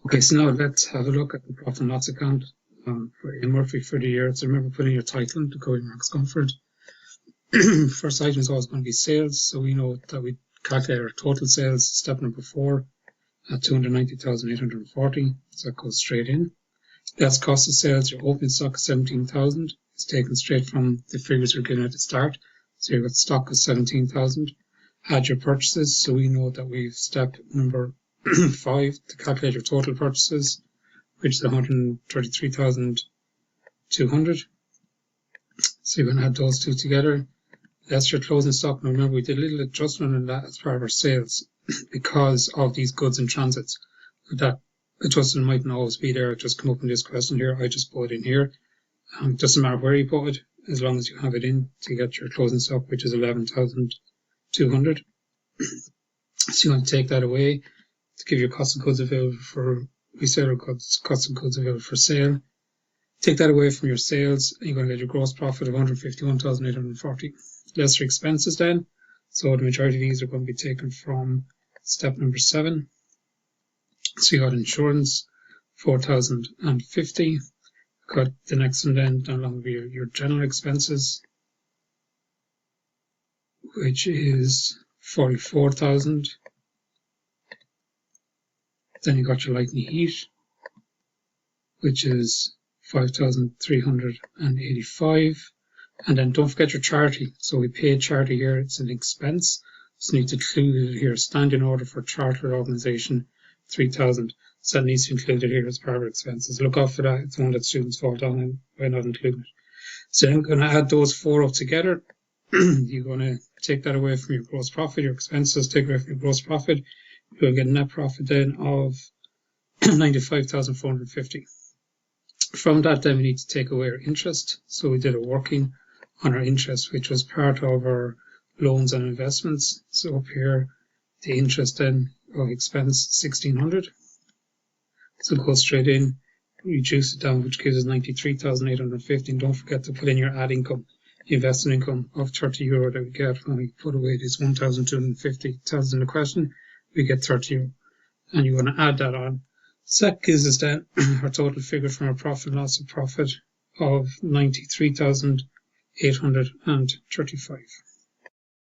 Okay, so now let's have a look at the profit and loss account for Ian Murphy for the year. So remember putting your title into Cody Max Comfort. First item is always going to be sales. So we know that we calculate our total sales, step number 4, at 290,840. So that goes straight in. That's cost of sales. Your opening stock is 17,000. It's taken straight from the figures we're given at the start. So you've got stock of 17,000. Add your purchases. So we know that we've step number 5 to calculate your total purchases, which is 133,200. So you're going to add those two together. That's your closing stock. Now remember, we did a little adjustment on that as part of our sales because of these goods in transits. That adjustment mightn't always be there. It just come up in this question here. I just put it in here. It doesn't matter where you put it, as long as you have it in to get your closing stock, which is 11,200. So you want to take that away to give your cost of goods available for resale or cost of goods available for sale. Take that away from your sales, and you're going to get your gross profit of 151,840. Less your expenses then. So the majority of these are going to be taken from step number 7. So you got insurance, 4,050. Got the next one then down along with your general expenses, which is 44,000. Then you got your light and heat, which is 5,385. And then don't forget your charity. So we paid charity here. It's an expense. So you need to include it here. Standing order for chartered organization, 3,000. So that needs to be included here as part of expenses. Look out for that. It's one that students fall down and by not including it. So I'm going to add those 4 up together. You're going to take that away from your gross profit, your expenses, take away from your gross profit. You'll get a net profit then of 95,450. From that, then we need to take away our interest. So we did a working on our interest, which was part of our loans and investments. So up here, the interest then of expense 1,600. So go straight in, reduce it down, which gives us 93,850. And don't forget to put in your ad income, investment income of €30 that we get when we put away this 1,250. Tells in the question, we get €30. And you're going to add that on. So that gives us then our total figure from our profit and loss of profit of 93,835.